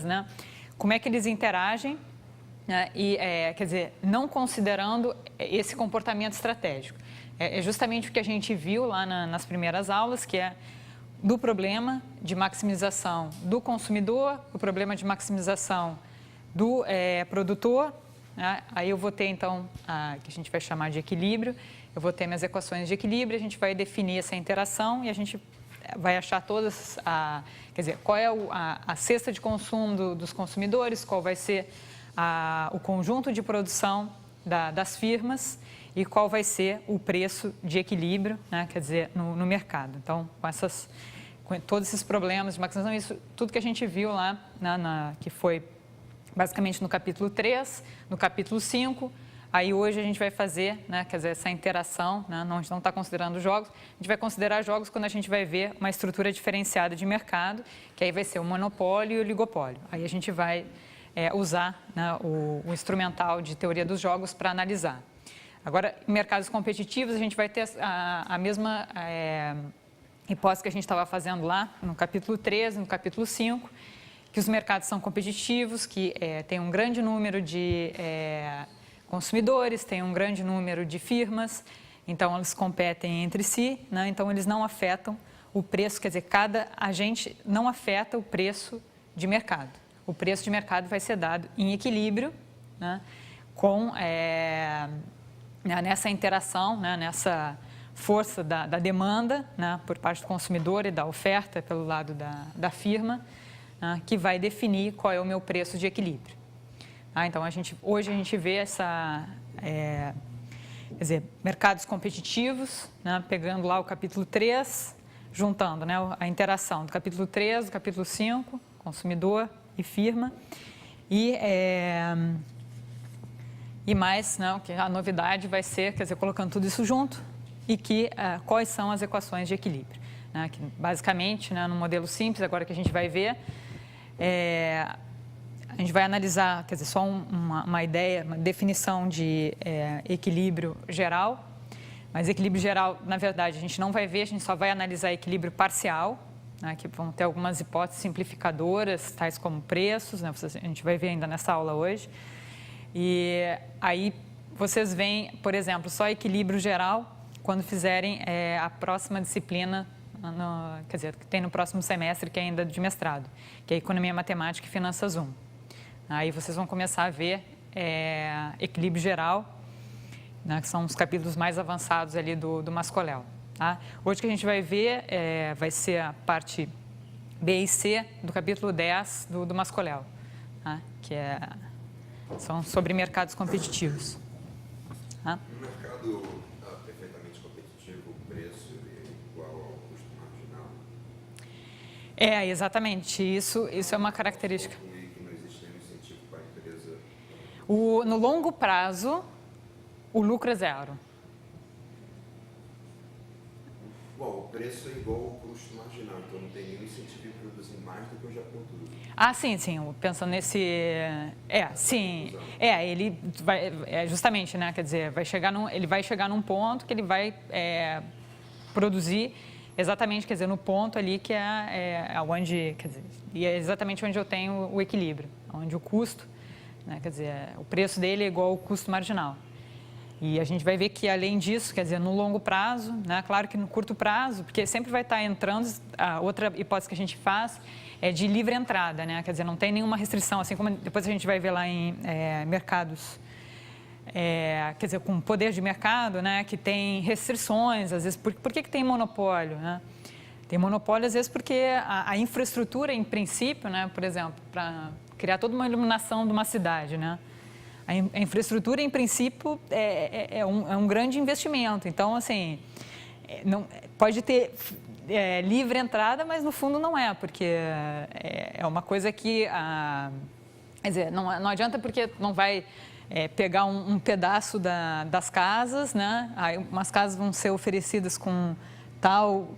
né? Como é que eles interagem, né? E, quer dizer, não considerando esse comportamento estratégico. É justamente o que a gente viu lá nas primeiras aulas, que é do problema de maximização do consumidor, o problema de maximização do produtor, né? Aí eu vou ter, então, que a gente vai chamar de equilíbrio, eu vou ter minhas equações de equilíbrio, a gente vai definir essa interação e a gente vai achar todas, quer dizer, qual é a cesta de consumo dos consumidores, qual vai ser o conjunto de produção das firmas e qual vai ser o preço de equilíbrio, né, quer dizer, no mercado. Então, com todos esses problemas de maximização, isso tudo que a gente viu lá, que foi basicamente no capítulo 3, no capítulo 5, aí hoje a gente vai fazer, né, quer dizer, essa interação, né, a gente não está considerando jogos, a gente vai considerar jogos quando a gente vai ver uma estrutura diferenciada de mercado, que aí vai ser o monopólio e o oligopólio. Aí a gente vai usar, né, o instrumental de teoria dos jogos para analisar. Agora, em mercados competitivos, a gente vai ter a mesma hipótese que a gente estava fazendo lá no capítulo 13, no capítulo 5, que os mercados são competitivos, que tem um grande número de consumidores, tem um grande número de firmas, então eles competem entre si, né? Então eles não afetam o preço, quer dizer, cada agente não afeta o preço de mercado. O preço de mercado vai ser dado em equilíbrio, né? Nessa interação, né? Nessa força da demanda, né? Por parte do consumidor e da oferta pelo lado da firma, né? Que vai definir qual é o meu preço de equilíbrio. Então, hoje a gente vê quer dizer, mercados competitivos, né, pegando lá o capítulo 3, juntando, né, a interação do capítulo 3, do capítulo 5, consumidor e firma, e mais, né, que a novidade vai ser, quer dizer, colocando tudo isso junto e quais são as equações de equilíbrio. Né, que basicamente, né, no modelo simples, agora que a gente vai ver, a gente vai analisar, quer dizer, só uma ideia, uma definição de equilíbrio geral, mas equilíbrio geral, na verdade, a gente não vai ver, a gente só vai analisar equilíbrio parcial, né, que vão ter algumas hipóteses simplificadoras, tais como preços, né, a gente vai ver ainda nessa aula hoje. E aí vocês veem, por exemplo, só equilíbrio geral quando fizerem a próxima disciplina, quer dizer, que tem no próximo semestre, que é ainda de mestrado, que é Economia Matemática e Finanças 1. Aí vocês vão começar a ver equilíbrio geral, né, que são os capítulos mais avançados ali do Mascoléu. Tá? Hoje que a gente vai ver vai ser a parte B e C do capítulo 10 do Mascoléu, tá? Que são sobre mercados competitivos. Tá? No mercado perfeitamente competitivo, o preço é igual ao custo marginal? Exatamente. Isso é uma característica. No longo prazo, o lucro é zero. Bom, o preço é igual ao custo marginal, então não tem nenhum incentivo em produzir mais do que eu já produzo. Sim. Pensando nesse... sim. Ele vai... justamente, né? Quer dizer, ele vai chegar num ponto que ele vai produzir exatamente, quer dizer, no ponto ali que onde... Quer dizer, e é exatamente onde eu tenho o equilíbrio, onde o custo... Né? Quer dizer, o preço dele é igual ao custo marginal. E a gente vai ver que, além disso, quer dizer, no longo prazo, né? Claro que no curto prazo, porque sempre vai estar entrando, a outra hipótese que a gente faz é de livre entrada, né? Quer dizer, não tem nenhuma restrição, assim como depois a gente vai ver lá em mercados, quer dizer, com poder de mercado, né? Que tem restrições, às vezes. Por que tem monopólio, né? Tem monopólio, às vezes, porque a infraestrutura, em princípio, né? Por exemplo, para criar toda uma iluminação de uma cidade, né? A infraestrutura, em princípio, é um grande investimento. Então, assim, pode ter livre entrada, mas no fundo não é, porque é uma coisa que, quer dizer, não adianta porque não vai pegar um pedaço das casas, né? Aí umas casas vão ser oferecidas com tal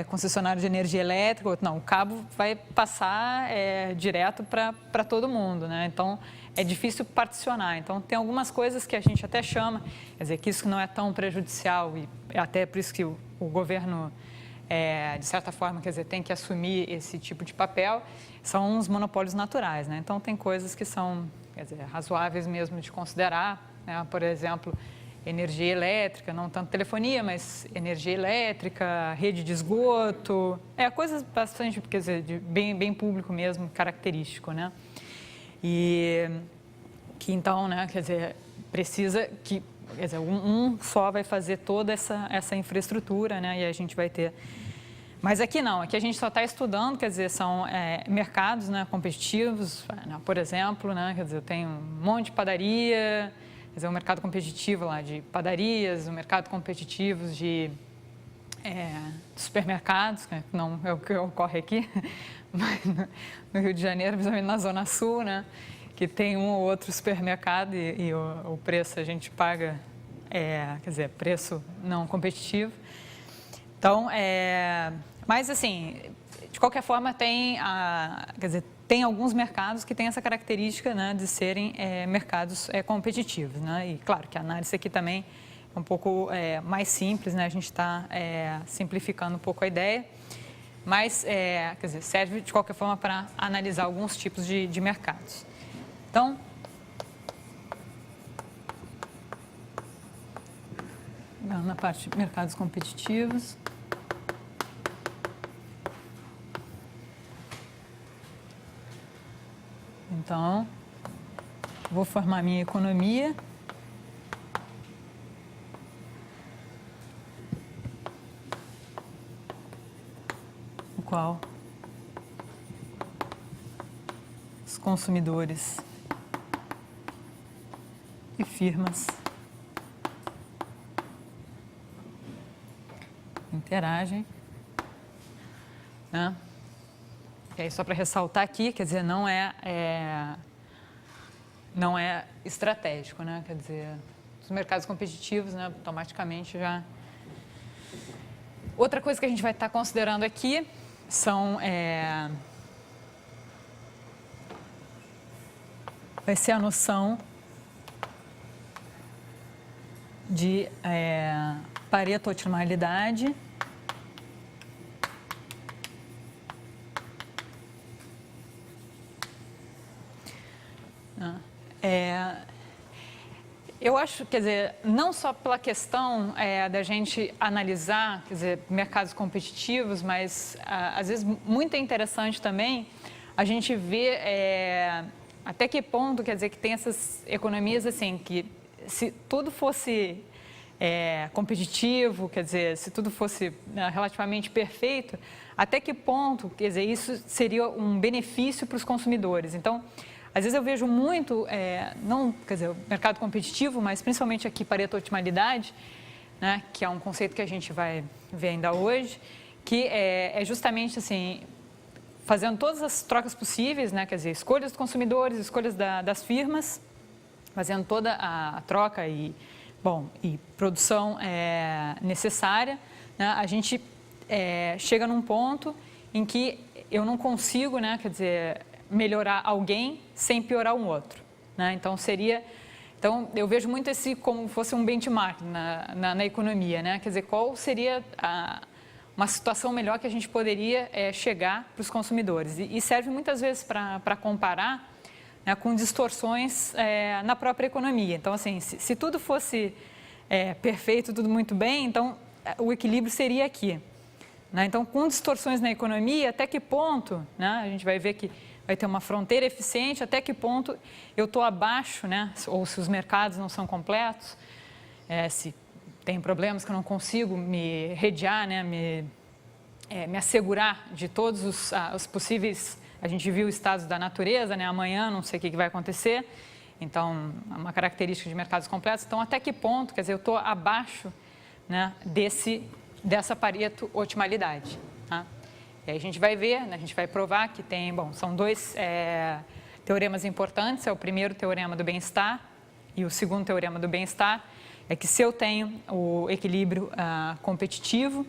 concessionário de energia elétrica, não, o cabo vai passar direto para todo mundo, né? Então, é difícil particionar. Então, tem algumas coisas que a gente até chama, quer dizer, que isso não é tão prejudicial e é até por isso que o governo de certa forma, quer dizer, tem que assumir esse tipo de papel, são os monopólios naturais, né? Então, tem coisas que são, quer dizer, razoáveis mesmo de considerar, né? Por exemplo, energia elétrica, não tanto telefonia, mas energia elétrica, rede de esgoto, coisas bastante, quer dizer, bem público mesmo, característico, né? E que então, né, quer dizer, precisa que, quer dizer, um só vai fazer toda essa infraestrutura, né, e a gente vai ter. Mas aqui não, aqui a gente só está estudando, quer dizer, são mercados, né, competitivos, né, por exemplo, né, quer dizer, eu tenho um monte de padaria, quer dizer, um mercado competitivo lá de padarias, um mercado competitivo de supermercados, que não é o que ocorre aqui, mas no Rio de Janeiro, principalmente na Zona Sul, né, que tem um ou outro supermercado e o preço a gente paga, quer dizer, preço não competitivo. Então, mas assim, de qualquer forma, quer dizer, tem alguns mercados que têm essa característica, né, de serem mercados competitivos, né, e claro que a análise aqui também é um pouco mais simples, né, a gente está simplificando um pouco a ideia, mas, quer dizer, serve de qualquer forma para analisar alguns tipos de mercados. Então, na parte de mercados competitivos. Então, vou formar minha economia. No qual os consumidores e firmas interagem, né? E aí, só para ressaltar aqui, quer dizer, não é estratégico, né? Quer dizer, os mercados competitivos, né, automaticamente já... Outra coisa que a gente vai estar considerando aqui são... vai ser a noção de Pareto otimalidade eu acho, quer dizer, não só pela questão da gente analisar, quer dizer, mercados competitivos, mas às vezes muito interessante também a gente ver até que ponto, quer dizer, que tem essas economias assim, que se tudo fosse competitivo, quer dizer, se tudo fosse relativamente perfeito, até que ponto, quer dizer, isso seria um benefício para os consumidores. Então, às vezes eu vejo muito, não, quer dizer, o mercado competitivo, mas principalmente aqui Pareto otimalidade, né, que é um conceito que a gente vai ver ainda hoje, que é justamente assim, fazendo todas as trocas possíveis, né, quer dizer, escolhas dos consumidores, escolhas das firmas, fazendo toda a troca e produção necessária, né, a gente chega num ponto em que eu não consigo, né, quer dizer, melhorar alguém sem piorar um outro, né? Então então eu vejo muito esse como fosse um benchmark na economia, né? Quer dizer, qual seria uma situação melhor que a gente poderia chegar para os consumidores e serve muitas vezes para comparar, né, com distorções na própria economia. Então, assim, se tudo fosse perfeito, tudo muito bem, então o equilíbrio seria aqui, né? Então, com distorções na economia, até que ponto, né, a gente vai ver que vai ter uma fronteira eficiente, até que ponto eu estou abaixo, né, ou se os mercados não são completos, se tem problemas que eu não consigo me redear, né, me assegurar de todos os possíveis, a gente viu estados da natureza, né, amanhã não sei o que vai acontecer, então é uma característica de mercados completos, então até que ponto, quer dizer, eu estou abaixo, né, dessa Pareto otimalidade, tá? E aí a gente vai ver, né, a gente vai provar que são dois teoremas importantes, é o primeiro teorema do bem-estar e o segundo teorema do bem-estar, é que se eu tenho o equilíbrio competitivo,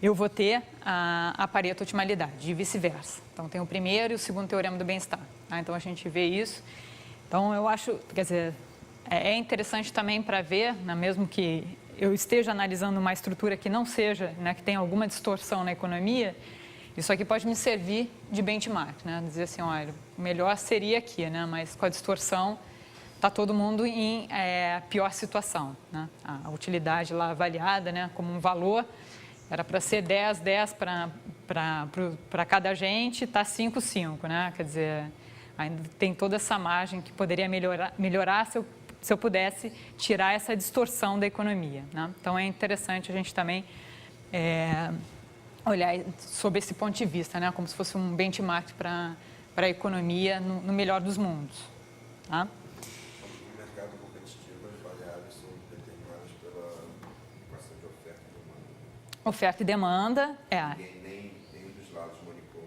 eu vou ter a Pareto otimalidade e vice-versa. Então tem o primeiro e o segundo teorema do bem-estar, tá? Então a gente vê isso. Então eu acho, quer dizer, é interessante também para ver, né, mesmo que eu esteja analisando uma estrutura que não seja, né, que tenha alguma distorção na economia, isso aqui pode me servir de benchmark, né? Dizer assim, olha, o melhor seria aqui, né? Mas com a distorção está todo mundo em pior situação, né? A utilidade lá avaliada, né, como um valor, era para ser 10 para cada agente, está 5, 5, né? Quer dizer, ainda tem toda essa margem que poderia melhorar se eu pudesse tirar essa distorção da economia, né? Então, é interessante a gente também olhar sob esse ponto de vista, né? Como se fosse um benchmark para a economia no melhor dos mundos, tá? No mercado competitivo, as variáveis são determinadas pela equação de oferta e demanda. Oferta e demanda, Nenhum dos lados manipula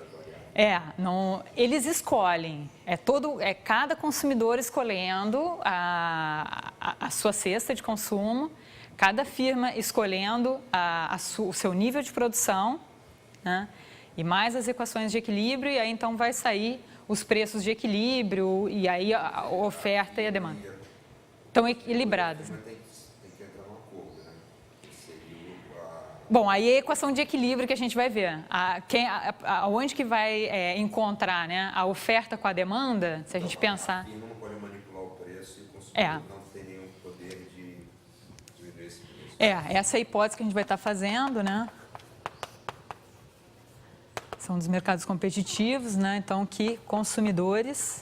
as variáveis. Não, eles escolhem, cada consumidor escolhendo a sua cesta de consumo, cada firma escolhendo o seu nível de produção, né? E mais as equações de equilíbrio, e aí então vai sair os preços de equilíbrio, e aí a oferta e a demanda estão equilibradas. Mas tem que entrar num acordo, né? Que seria Bom, aí é a equação de equilíbrio que a gente vai ver. Onde que vai encontrar, né, a oferta com a demanda, se a gente pensar... A firma não pode manipular o preço e o consumidor não tem nenhum poder de diminuir esse preço. Essa é a hipótese que a gente vai estar fazendo, né? São dos mercados competitivos, né? Então, que consumidores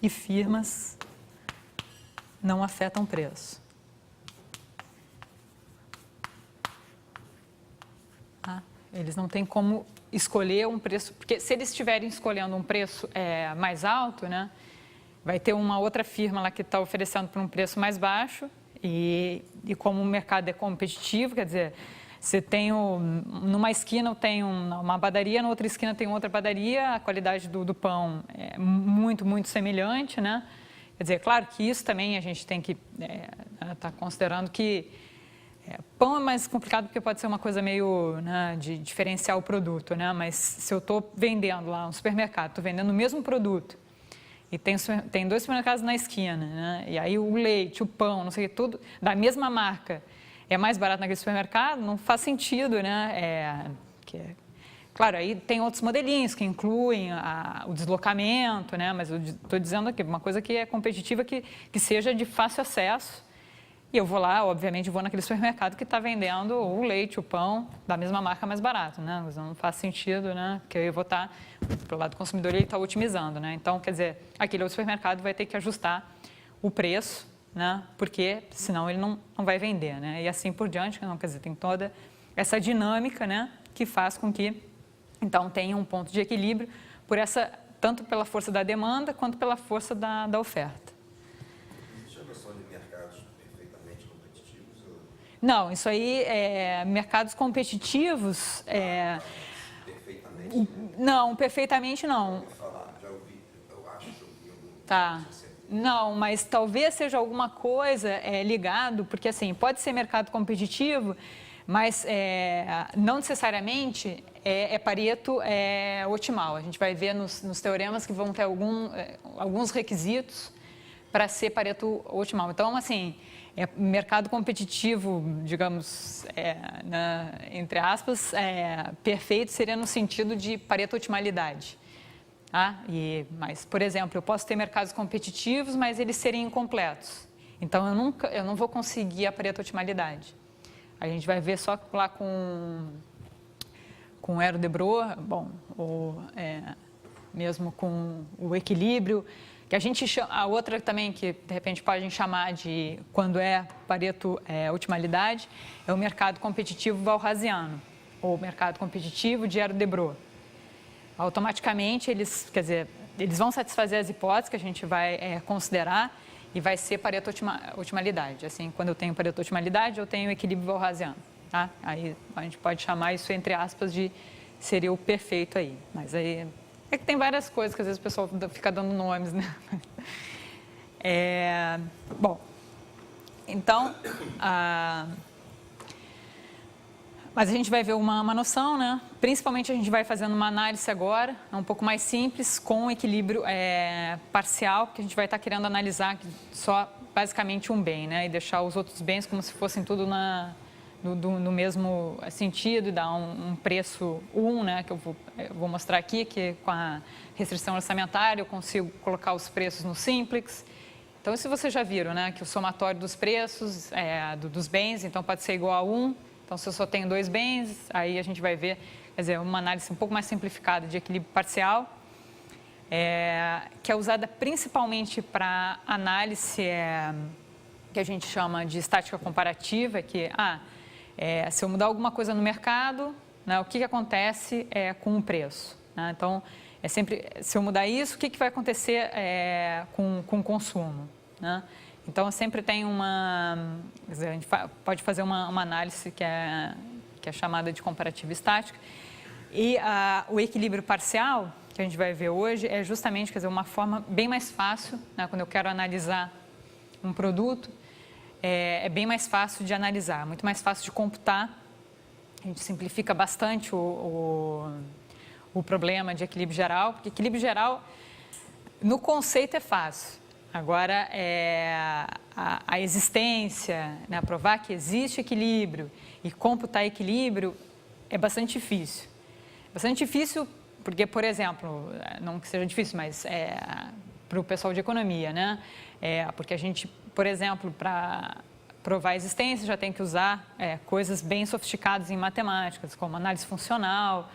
e firmas não afetam preço. Tá? Eles não têm como escolher um preço, porque se eles estiverem escolhendo um preço mais alto, né, vai ter uma outra firma lá que está oferecendo por um preço mais baixo, e como o mercado é competitivo, quer dizer, você tem numa esquina eu tenho uma padaria, na outra esquina tem outra padaria, a qualidade do pão é muito, muito semelhante, né? Quer dizer, claro que isso também a gente tem que estar considerando que pão é mais complicado porque pode ser uma coisa meio, né, de diferenciar o produto, né? Mas se eu estou vendendo lá no supermercado, estou vendendo o mesmo produto, e tem 2 supermercados na esquina, né? E aí o leite, o pão, não sei o que, tudo da mesma marca é mais barato naquele supermercado, não faz sentido, né? Claro, aí tem outros modelinhos que incluem o deslocamento, né? Mas eu estou dizendo aqui, uma coisa que é competitiva, que seja de fácil acesso. E eu vou lá, obviamente, vou naquele supermercado que está vendendo o leite, o pão, da mesma marca mais barato, né? Mas não faz sentido, né? Porque eu vou estar, pelo lado do consumidor, ele está otimizando, né? Então, quer dizer, aquele outro supermercado vai ter que ajustar o preço, né? Porque senão ele não vai vender, né? E assim por diante, não, quer dizer, tem toda essa dinâmica, né? Que faz com que, então, tenha um ponto de equilíbrio tanto pela força da demanda quanto pela força da oferta. Não, isso aí mercados competitivos. Perfeitamente? Não, perfeitamente não. Já ouvi, eu acho que eu ouvi. Tá. Não, mas talvez seja alguma coisa ligado, porque assim, pode ser mercado competitivo, mas não necessariamente Pareto otimal. A gente vai ver nos teoremas que vão ter alguns requisitos para ser Pareto otimal. Então, assim, mercado competitivo, digamos, entre aspas, perfeito seria no sentido de Pareto otimalidade. Tá? Mas, por exemplo, eu posso ter mercados competitivos, mas eles serem incompletos. Então, eu não vou conseguir a Pareto otimalidade. A gente vai ver só lá com o Aero de Broa, bom, ou mesmo com o equilíbrio, que a gente chama, a outra também que de repente podem chamar de, quando Pareto otimalidade, é o mercado competitivo valrasiano, ou mercado competitivo de Aero de Broa. Automaticamente eles vão satisfazer as hipóteses que a gente vai considerar e vai ser Pareto otimalidade. Assim, quando eu tenho Pareto otimalidade, eu tenho equilíbrio valrasiano. Tá? Aí a gente pode chamar isso, entre aspas, de seria o perfeito aí. Mas aí é que tem várias coisas que às vezes o pessoal fica dando nomes, né? Bom, então, Mas a gente vai ver uma noção, né? Principalmente a gente vai fazendo uma análise agora, um pouco mais simples, com equilíbrio parcial, porque a gente vai estar querendo analisar só basicamente um bem, né? E deixar os outros bens como se fossem tudo no mesmo sentido, e dar um preço 1, né? Que eu vou mostrar aqui, que com a restrição orçamentária eu consigo colocar os preços no simplex. Então, se vocês já viram, né? Que o somatório dos preços dos bens, então pode ser igual a 1. Então, se eu só tenho 2 bens, aí a gente vai ver, quer dizer, uma análise um pouco mais simplificada de equilíbrio parcial, que é usada principalmente para análise que a gente chama de estática comparativa, que, se eu mudar alguma coisa no mercado, né, o que acontece com o preço? Né? Então, sempre, se eu mudar isso, o que vai acontecer com o consumo? Né? Então, sempre tem quer dizer, a gente pode fazer uma análise que é chamada de comparativa estática. E o equilíbrio parcial, que a gente vai ver hoje, é justamente, quer dizer, uma forma bem mais fácil, né, quando eu quero analisar um produto, é bem mais fácil de analisar, muito mais fácil de computar. A gente simplifica bastante o problema de equilíbrio geral, porque equilíbrio geral, no conceito, é fácil. Agora, a existência, né, provar que existe equilíbrio e computar equilíbrio é bastante difícil. Bastante difícil porque, por exemplo, não que seja difícil, mas para o pessoal de economia, né? Porque a gente, por exemplo, para provar a existência já tem que usar coisas bem sofisticadas em matemáticas, como análise funcional.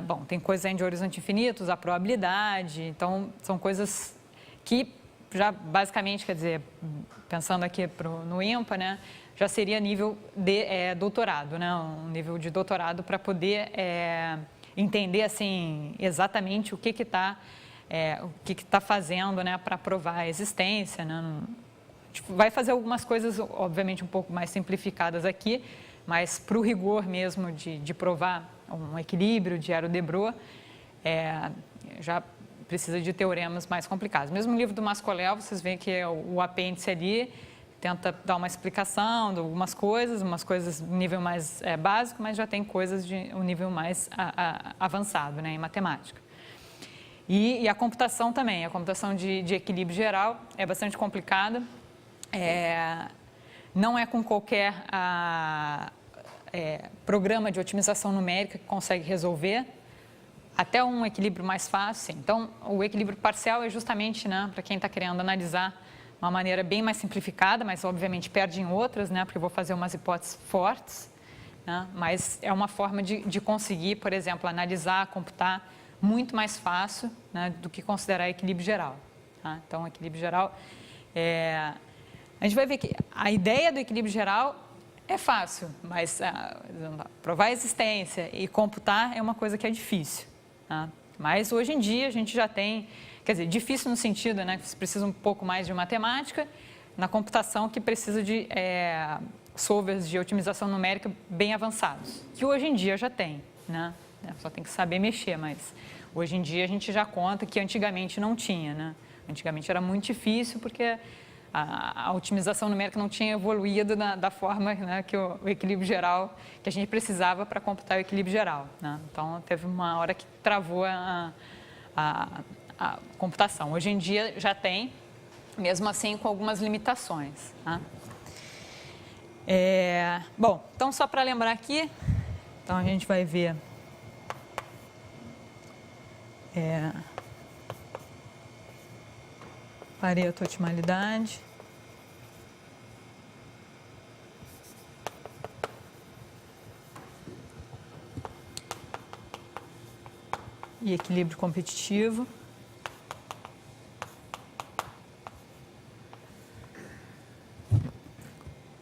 Bom, tem coisas de horizonte infinito, usar probabilidade. Então, são coisas que já basicamente, quer dizer, pensando aqui no IMPA, né, já seria nível de doutorado, né, um nível de doutorado para poder entender assim exatamente o que está fazendo, né, para provar a existência, né. Vai fazer algumas coisas, obviamente, um pouco mais simplificadas aqui, mas para o rigor mesmo de provar um equilíbrio de Arrow-Debreu, já precisa de teoremas mais complicados. Mesmo no livro do Mascoléu, vocês veem que o apêndice ali tenta dar uma explicação de algumas coisas, umas coisas no nível mais básico, mas já tem coisas de um nível mais avançado, né, em matemática. E a computação também, a computação de equilíbrio geral é bastante complicada, não é com qualquer programa de otimização numérica que consegue resolver. Até um equilíbrio mais fácil. Então, o equilíbrio parcial é justamente, né, para quem está querendo analisar de uma maneira bem mais simplificada, mas obviamente perde em outras, né, porque eu vou fazer umas hipóteses fortes, né, mas é uma forma de conseguir, por exemplo, analisar, computar muito mais fácil, né, do que considerar equilíbrio geral. Tá? Então, equilíbrio geral, a gente vai ver que a ideia do equilíbrio geral é fácil, mas provar a existência e computar é uma coisa que é difícil. Mas hoje em dia a gente já tem, quer dizer, difícil no sentido, né, que você precisa um pouco mais de matemática, na computação que precisa de solvers de otimização numérica bem avançados, que hoje em dia já tem, né? Só tem que saber mexer, mas hoje em dia a gente já conta que antigamente não tinha, né? Antigamente era muito difícil porque a otimização numérica não tinha evoluído da forma, né, que o equilíbrio geral, que a gente precisava para computar o equilíbrio geral. Né? Então, teve uma hora que travou a computação. Hoje em dia já tem, mesmo assim com algumas limitações. Tá? Bom, então só para lembrar aqui, então a gente vai ver... Pareto, otimalidade. E equilíbrio competitivo.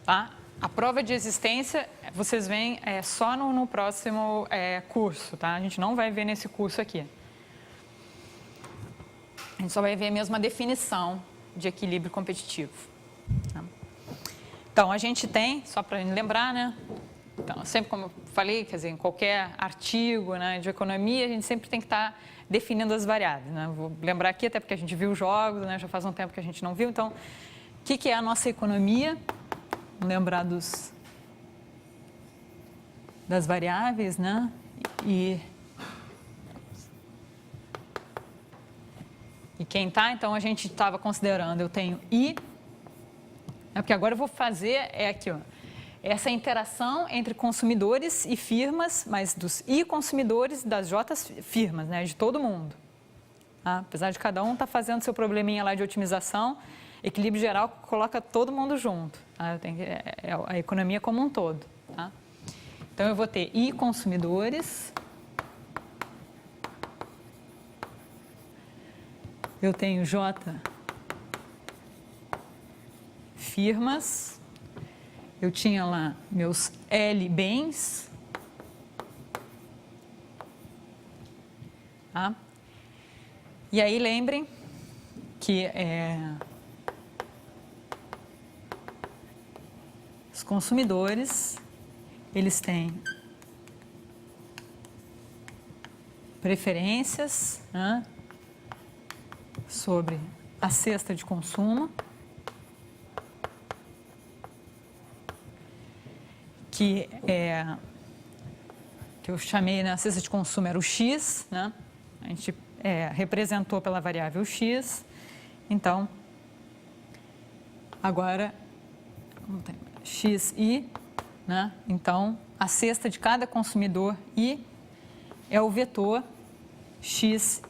Tá? A prova de existência, vocês veem só no próximo curso, tá? A gente não vai ver nesse curso aqui. A gente só vai ver mesmo a definição de equilíbrio competitivo. Tá? Então, a gente tem, só para lembrar, né? Então, sempre como eu falei, quer dizer, em qualquer artigo, né, de economia, a gente sempre tem que estar definindo as variáveis. Né? Vou lembrar aqui, até porque a gente viu jogos, né, já faz um tempo que a gente não viu. Então, o que é a nossa economia? Vamos lembrar dos das variáveis, né? E quem está, então a gente estava considerando, eu tenho I, porque agora eu vou fazer, aqui, ó, essa interação entre consumidores e firmas, mas dos I consumidores das J firmas, né, de todo mundo. Tá? Apesar de cada um estar fazendo seu probleminha lá de otimização, equilíbrio geral coloca todo mundo junto. Tá? Eu tenho a economia como um todo. Tá? Então, eu vou ter I consumidores, eu tenho J firmas, eu tinha lá meus L bens, tá? E aí lembrem que os consumidores, eles têm preferências, né, sobre a cesta de consumo, que eu chamei na cesta de consumo era o X, né? A gente representou pela variável X. Então, agora, XI, né? Então, a cesta de cada consumidor I é o vetor XI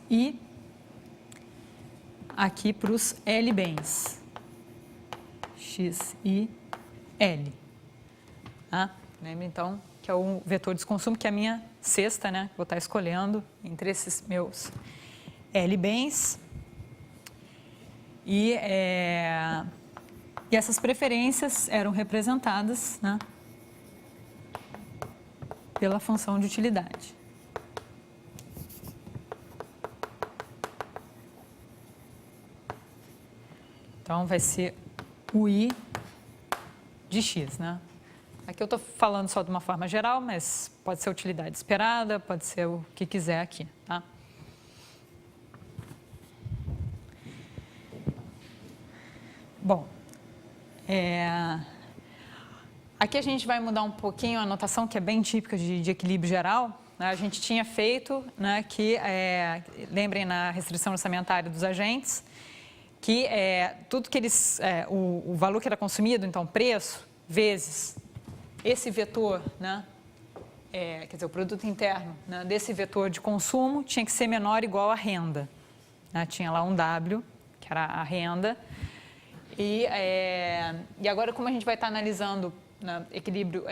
aqui para os L bens. XI, L. Tá? Lembra, então, que é o vetor de consumo, que é a minha cesta, né? Vou estar escolhendo entre esses meus L bens. E essas preferências eram representadas, né, pela função de utilidade. Então, vai ser o I de X, né? Aqui eu estou falando só de uma forma geral, mas pode ser utilidade esperada, pode ser o que quiser aqui, tá? Bom, aqui a gente vai mudar um pouquinho a notação, que é bem típica de equilíbrio geral. Né? A gente tinha feito, né, que, lembrem na restrição orçamentária dos agentes, que tudo que eles, o valor que era consumido, então preço, vezes esse vetor, né, quer dizer, o produto interno, né, desse vetor de consumo tinha que ser menor ou igual à renda. Né? Tinha lá um W, que era a renda. E agora, como a gente vai estar analisando, né, equilíbrio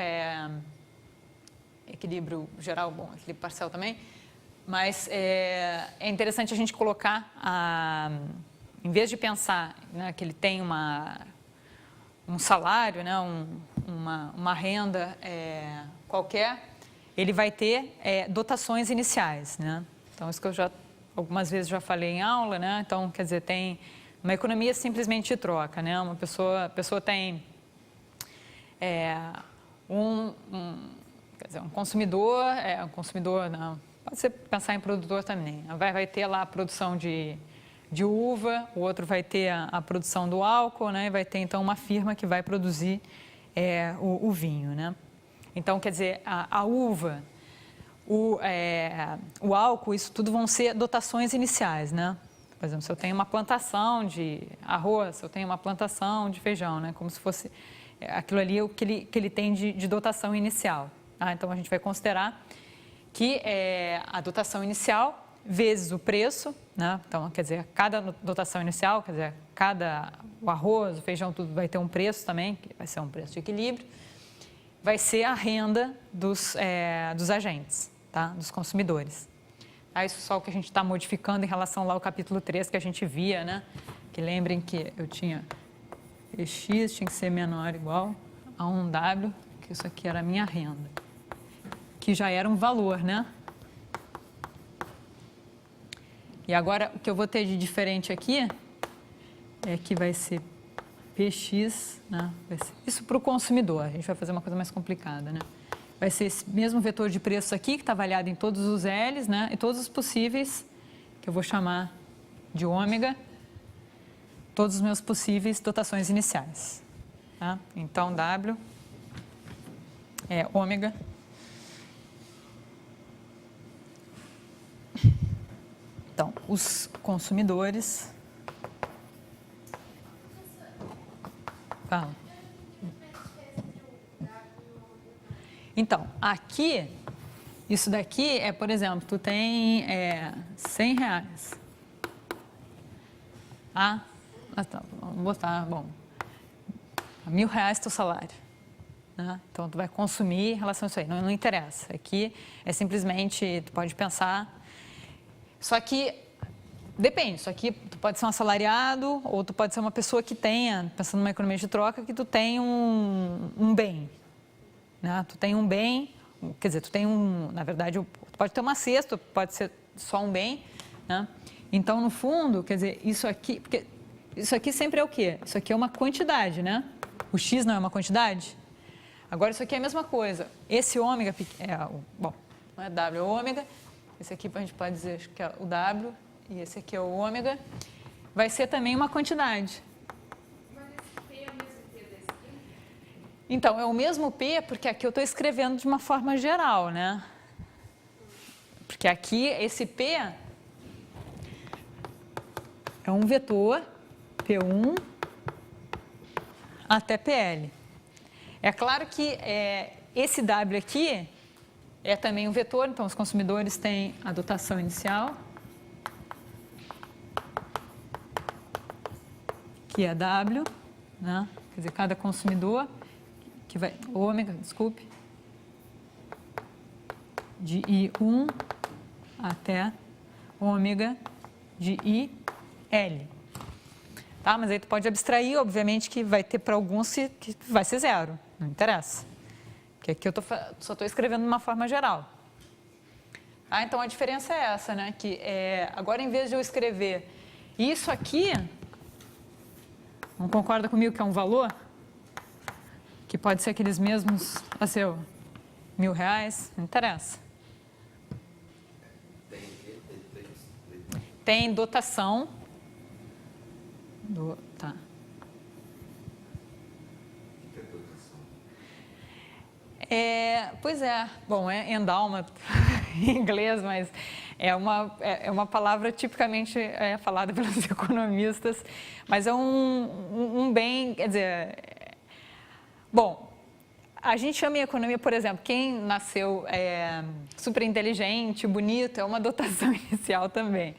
geral, bom, equilíbrio parcial também, mas é interessante a gente colocar, em vez de pensar, né, que ele tem um salário, né, uma renda qualquer, ele vai ter dotações iniciais. Né? Então, isso que eu algumas vezes já falei em aula, né? Então, quer dizer, tem uma economia simplesmente de troca, né? A pessoa tem quer dizer, um consumidor, não, pode ser pensar em produtor também. Vai ter lá a produção de uva, o outro vai ter a produção do álcool, né? E vai ter então uma firma que vai produzir o vinho, né? Então, quer dizer, a uva, o álcool, isso tudo vão ser dotações iniciais, né? Por exemplo, se eu tenho uma plantação de arroz, se eu tenho uma plantação de feijão, né? Como se fosse aquilo ali o que ele tem de dotação inicial. Tá? Então, a gente vai considerar que a dotação inicial vezes o preço, né? Então, quer dizer, cada dotação inicial, quer dizer, o arroz, o feijão, tudo vai ter um preço também, que vai ser um preço de equilíbrio, vai ser a renda dos agentes, tá? Dos consumidores. Isso só o que a gente está modificando em relação lá ao capítulo 3 que a gente via, né? Que lembrem que eu tinha EX tinha que ser menor ou igual a 1W, que isso aqui era a minha renda, que já era um valor, né? E agora, o que eu vou ter de diferente aqui é que vai ser PX, né? Vai ser isso para o consumidor. A gente vai fazer uma coisa mais complicada, né? Vai ser esse mesmo vetor de preço aqui, que está avaliado em todos os L's, né? E todos os possíveis, que eu vou chamar de ômega, todos os meus possíveis dotações iniciais. Tá? Então, W é ômega Então, os consumidores... Fala. Então, aqui, isso daqui é, por exemplo, tu tem R$100. Tá, vamos botar, bom, R$1.000 teu salário. Né? Então, tu vai consumir em relação a isso aí, não interessa. Aqui é simplesmente, tu pode pensar... Só que, depende, isso aqui tu pode ser um assalariado ou tu pode ser uma pessoa que tenha, pensando numa economia de troca, que tu tem um bem. Né? Tu tem um bem, quer dizer, tu tem na verdade, tu pode ter uma cesta, pode ser só um bem, né? Então, no fundo, quer dizer, isso aqui, porque isso aqui sempre é o quê? Isso aqui é uma quantidade, né? O X não é uma quantidade? Agora, isso aqui é a mesma coisa. Esse ômega, bom, não é W, é ômega, esse aqui a gente pode dizer que é o W, e esse aqui é o ômega, vai ser também uma quantidade. Então, é o mesmo P, porque aqui eu estou escrevendo de uma forma geral, né? Porque aqui, esse P é um vetor, P1 até PL. É claro que esse W aqui é também um vetor, então os consumidores têm a dotação inicial, que é W, né? Quer dizer, cada consumidor... que vai, ômega, desculpe, de I1 até ômega de IL. Tá? Mas aí tu pode abstrair, obviamente, que vai ter para alguns que vai ser zero, não interessa. Porque aqui eu só estou escrevendo de uma forma geral. Tá? Então, a diferença é essa, né? Que agora, em vez de eu escrever isso aqui, não concorda comigo que é um valor? Que pode ser aqueles mesmos, R$1.000, não interessa. Tem dotação. Tá. Pois é, bom, é endowment em inglês, mas é uma palavra tipicamente falada pelos economistas, mas é um bem, quer dizer... Bom, a gente chama em economia, por exemplo, quem nasceu super inteligente, bonito, é uma dotação inicial também.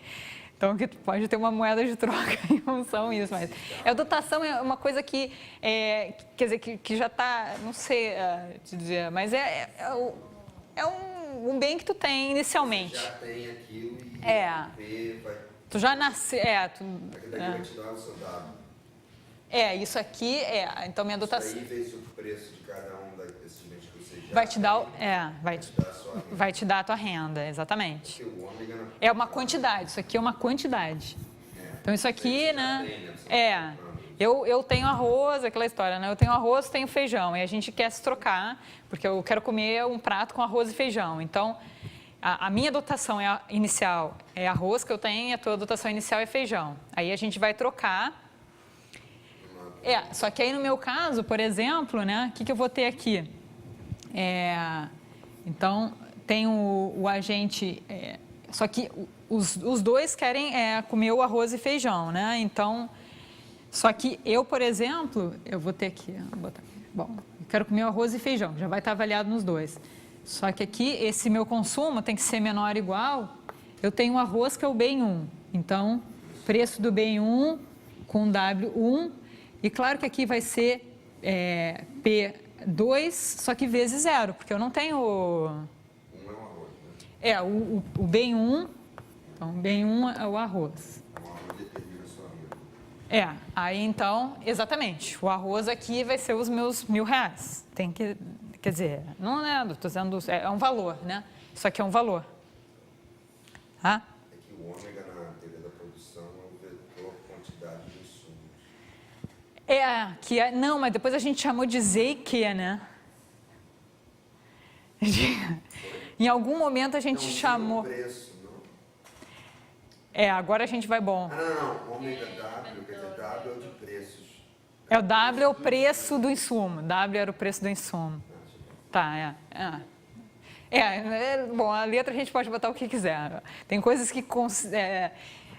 Então, que pode ter uma moeda de troca em função disso, mas a dotação é uma coisa que, quer dizer, que já está, não sei te dizer, mas é um bem que tu tem inicialmente. Você já tem aquilo e o P vai... Tu já nasceu, Aquilo daqui vai te dar o seu dado. Isso aqui então minha dotação... Isso aí, vezes o preço de cada um desses bens que você já vai te dar, tem, vai te dar a tua renda, exatamente. porque o ômega não... É uma quantidade, isso aqui é uma quantidade. Então, isso aqui, né? Eu tenho arroz, aquela história, né? Eu tenho arroz, tenho feijão, e a gente quer se trocar, porque eu quero comer um prato com arroz e feijão. Então, a minha dotação inicial é arroz que eu tenho, e a tua dotação inicial é feijão. Aí a gente vai trocar. Só que aí no meu caso, por exemplo, né? O que eu vou ter aqui? Então, tem o agente... só que os dois querem comer o arroz e feijão, né? Então, só que eu, por exemplo, eu vou ter aqui, vou botar aqui. Bom, eu quero comer o arroz e feijão, já vai estar avaliado nos dois. Só que aqui, esse meu consumo tem que ser menor ou igual. Eu tenho o arroz que é o bem 1. Então, preço do bem 1 com W1. E claro que aqui vai ser P2, só que vezes 0, porque eu não tenho... Um é o arroz, né? O bem 1, então, bem 1 é o arroz. O arroz determina a sua renda. Aí então, exatamente, o arroz aqui vai ser os meus R$1.000. Tem que, quer dizer, não estou dizendo, é um valor, né? Isso aqui é um valor. Tá? É que o ômega na teoria da produção é o vetor quantidade de insumos. Não, mas depois a gente chamou de ZQ, né? Em algum momento a gente chamou... Preço, não? Agora a gente vai bom. Não, ômega W, quer dizer, W é o de preços. O W é o preço do insumo. W era o preço do insumo. Tá, Bom, a letra a gente pode botar o que quiser. Tem coisas que,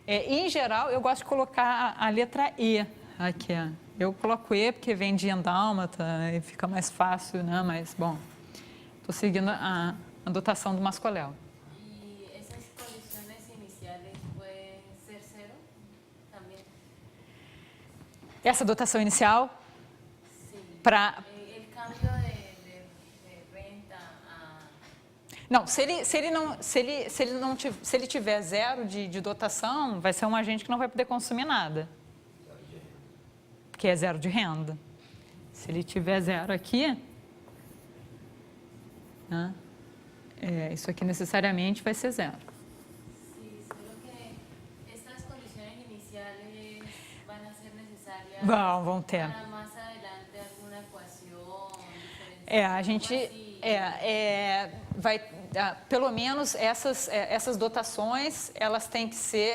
em geral, eu gosto de colocar a letra E aqui. Eu coloco E porque vem de endálmata e fica mais fácil, né? Mas, bom, estou seguindo a dotação do mascoléu. ¿Y esas condiciones iniciales pueden ser cero también? Essa dotação inicial Sí. para... El cambio de renta a... Não, se ele tiver zero de dotação, vai ser um agente que não vai poder consumir nada. Porque é zero de renda. Se ele tiver zero aqui, né, isso aqui necessariamente vai ser zero. Sí, solo que estas condiciones iniciales van a ser necesarias Vão ter. para más adelante alguna ecuación diferencial. A gente algo así. vai, pelo menos essas dotações, elas têm que ser,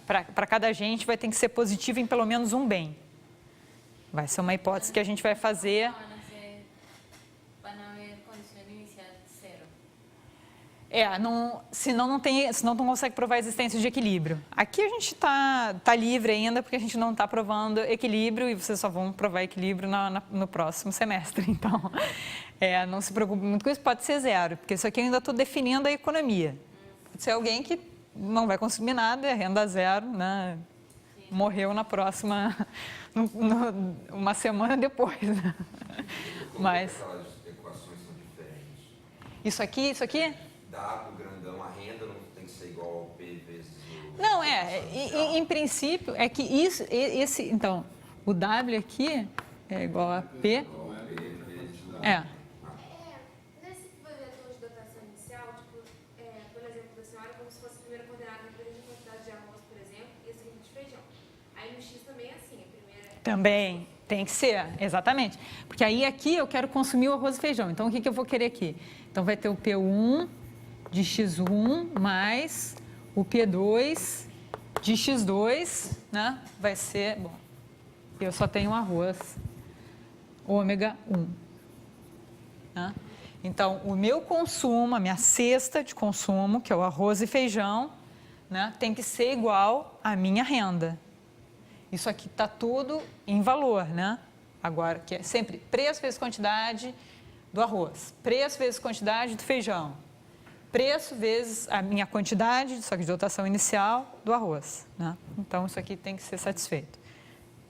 para cada agente, vai ter que ser positivo em pelo menos um bem. Vai ser uma hipótese que a gente vai fazer. Van a haber condición inicial cero. Senão não consegue provar a existência de equilíbrio. Aqui a gente está livre ainda, porque a gente não está provando equilíbrio e vocês só vão provar equilíbrio no próximo semestre. Então, não se preocupe muito com isso, pode ser zero, porque isso aqui eu ainda estou definindo a economia. Pode ser alguém que não vai consumir nada, é renda zero, né? Morreu na próxima, uma semana depois. Né? Mas Aquelas equações são diferentes. Isso aqui? Dado grandão, a renda não tem que ser igual ao P vezes o... Não, em princípio, é que então, o W aqui é igual a P. Nesse projeto de dotação inicial, por exemplo, da senhora, como se fosse a primeira coordenada a primeira quantidade de arroz, por exemplo, e a segunda de feijão. Aí no X também é assim, a primeira... Também tem que ser, exatamente. Porque aí aqui eu quero consumir o arroz e feijão. Então, o que eu vou querer aqui? Então, vai ter o P1 de X1 mais o P2 de X2, né? Vai ser, bom, eu só tenho arroz, ômega 1. Né? Então, o meu consumo, a minha cesta de consumo, que é o arroz e feijão, né, tem que ser igual à minha renda. Isso aqui está tudo em valor, né? Agora, que é sempre preço vezes quantidade do arroz, preço vezes quantidade do feijão, preço vezes a minha quantidade, só que de dotação inicial, do arroz. Né? Então, isso aqui tem que ser satisfeito.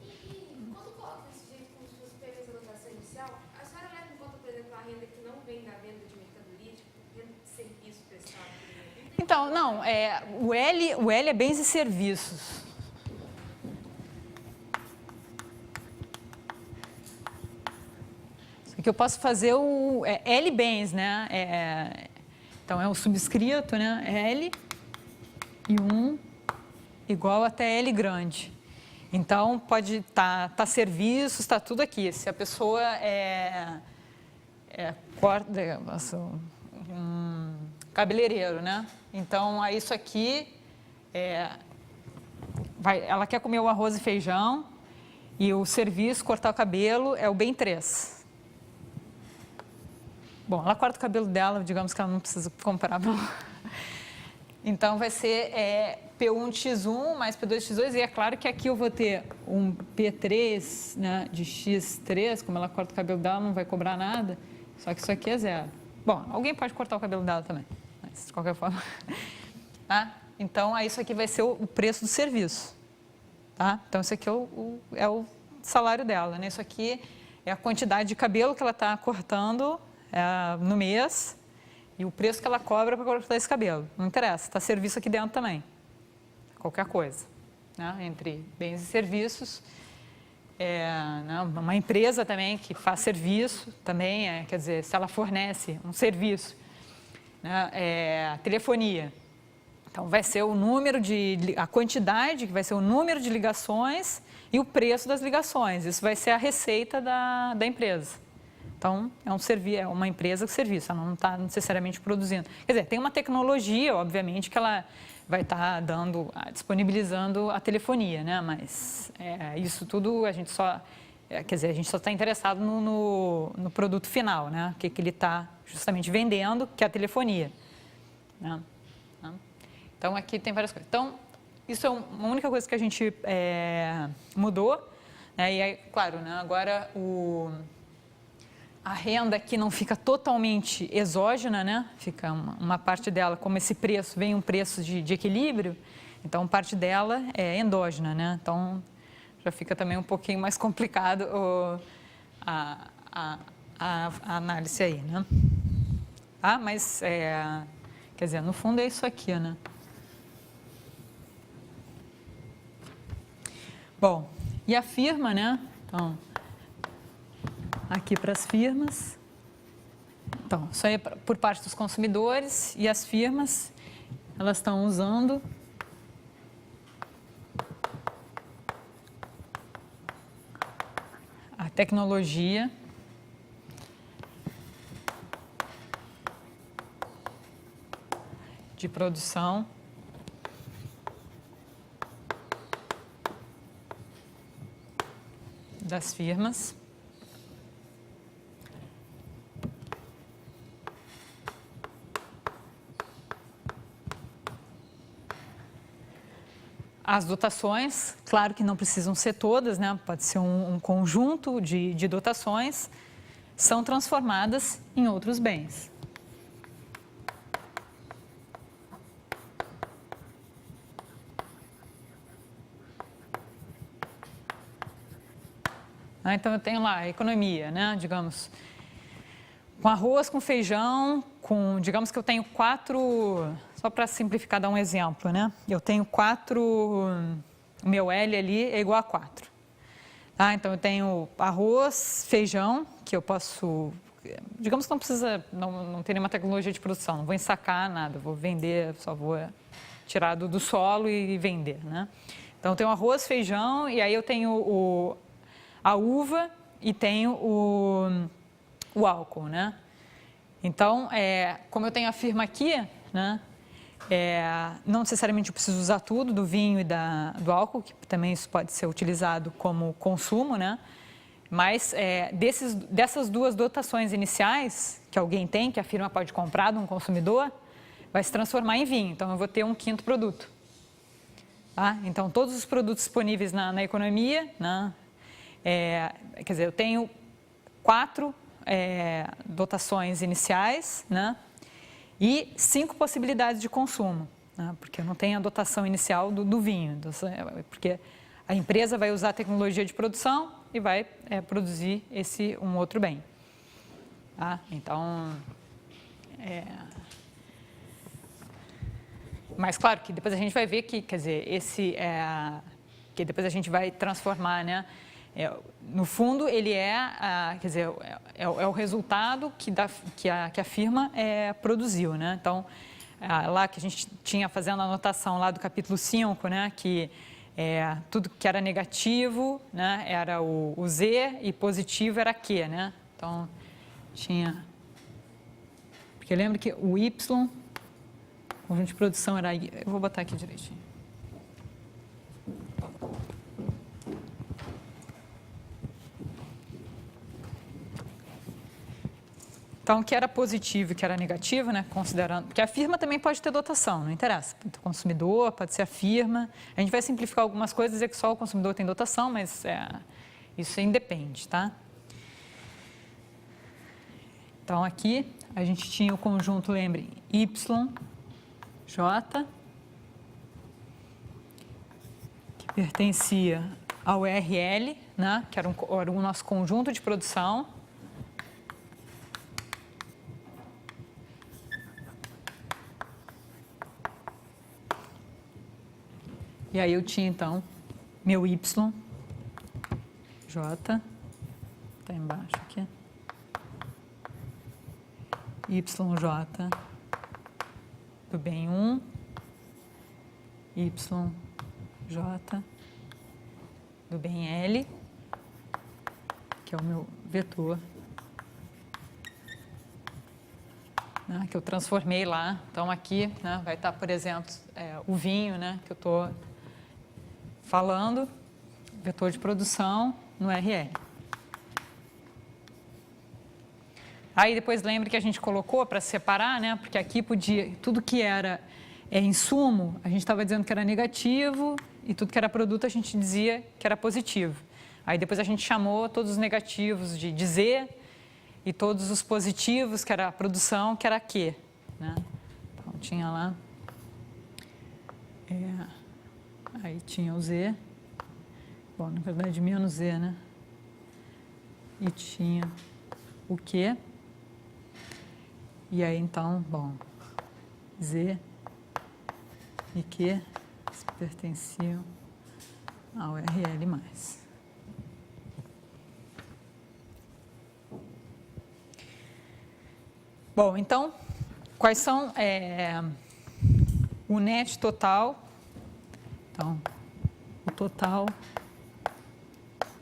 E quando coloca desse jeito, como se fosse P vezes a dotação inicial, a senhora leva em conta, por exemplo, a renda que não vem da venda de mercadoria, tipo, renda de serviço prestado, por exemplo? Então, não, o L é bens e serviços. Isso aqui eu posso fazer o L bens, né? Então, é o subscrito, né? L e 1 igual até L grande. Então, pode estar serviços, está tudo aqui. Se a pessoa cabeleireiro, né? Então, aí isso aqui, ela quer comer o arroz e feijão e o serviço, cortar o cabelo, é o bem 3. Bom, ela corta o cabelo dela, digamos que ela não precisa comprar. Então, vai ser P1 de X1 mais P2 de X2. E é claro que aqui eu vou ter um P3, né, de X3. Como ela corta o cabelo dela, não vai cobrar nada. Só que isso aqui é zero. Bom, alguém pode cortar o cabelo dela também. Mas, de qualquer forma. Tá? Então, isso aqui vai ser o preço do serviço. Tá? Então, isso aqui é o salário dela. Né? Isso aqui é a quantidade de cabelo que ela está cortando no mês e o preço que ela cobra para cortar esse cabelo. Não interessa, está serviço aqui dentro também. Qualquer coisa. Né? Entre bens e serviços. Né? Uma empresa também que faz serviço também, quer dizer, se ela fornece um serviço, né? Telefonia. Então, vai ser o número a quantidade, que vai ser o número de ligações e o preço das ligações. Isso vai ser a receita da empresa. Então, é uma empresa de serviço, ela não está necessariamente produzindo. Quer dizer, tem uma tecnologia, obviamente, que ela vai estar disponibilizando a telefonia, né? Mas isso tudo a gente só quer dizer, a gente só está interessado no produto final, né? O que ele está justamente vendendo, que é a telefonia. Né? Então, aqui tem várias coisas. Então, isso é uma única coisa que a gente mudou. Né? E aí, claro, né? Agora a renda aqui não fica totalmente exógena, né? Fica uma parte dela, como esse preço, vem um preço de equilíbrio, então parte dela é endógena, né? Então, já fica também um pouquinho mais complicado a análise aí, né? Mas, quer dizer, no fundo é isso aqui, né? Bom, e a firma, né? Então, aqui para as firmas. Então, isso aí é por parte dos consumidores e as firmas, elas estão usando a tecnologia de produção das firmas. As dotações, claro que não precisam ser todas, né? Pode ser um conjunto de dotações, são transformadas em outros bens. Então, eu tenho lá a economia, né? Digamos, com arroz, com feijão, digamos que eu tenho 4, só para simplificar, dar um exemplo, né? Eu tenho 4, o meu L ali é igual a 4. Então, eu tenho arroz, feijão, que eu posso, digamos que não precisa, não tem nenhuma tecnologia de produção, não vou ensacar nada, vou vender, só vou tirar do solo e vender, né? Então, eu tenho arroz, feijão, e aí eu tenho a uva e tenho o álcool, né? Então, como eu tenho a firma aqui, né? Não necessariamente eu preciso usar tudo do vinho e do álcool, que também isso pode ser utilizado como consumo, né? Mas dessas duas dotações iniciais que alguém tem, que a firma pode comprar de um consumidor, vai se transformar em vinho. Então, eu vou ter um quinto produto. Então, todos os produtos disponíveis na economia, né? Quer dizer, eu tenho 4 dotações iniciais, né? E 5 possibilidades de consumo, né? Porque eu não tenho a dotação inicial do vinho, porque a empresa vai usar a tecnologia de produção e vai produzir um outro bem. Então, mas claro que depois a gente vai ver que, quer dizer, que depois a gente vai transformar, né? No fundo, ele quer dizer, é o resultado que a firma produziu, né? Então, lá que a gente tinha fazendo a anotação lá do capítulo 5, né? Que tudo que era negativo, né? Era o Z e positivo era Q, né? Então, tinha... Porque lembra que o Y, conjunto de produção era... Eu vou botar aqui direitinho. Então, o que era positivo e o que era negativo, né? Considerando... Porque a firma também pode ter dotação, não interessa. Pode ter o consumidor, pode ser a firma. A gente vai simplificar algumas coisas e dizer que só o consumidor tem dotação, mas isso independe, tá? Então, aqui a gente tinha o conjunto, lembrem, Y, J, que pertencia ao RL, né? Que era o nosso conjunto de produção. E aí eu tinha, então, meu Y, J, está embaixo aqui, YJ do bem 1, YJ do bem L, que é o meu vetor, né, que eu transformei lá. Então, aqui, né, vai estar, por exemplo, o vinho, né, que eu estou falando, vetor de produção no RL. Aí depois lembra que a gente colocou para separar, né? Porque aqui podia, tudo que era insumo, a gente estava dizendo que era negativo e tudo que era produto a gente dizia que era positivo. Aí depois a gente chamou todos os negativos de Z e todos os positivos, que era a produção, que era Q, né? Então tinha lá, aí tinha o Z, bom, na verdade menos Z, né? E tinha o Q. E aí, então, bom, Z e Q pertenciam ao RL+. Bom, então, quais são o net total? Então, o total,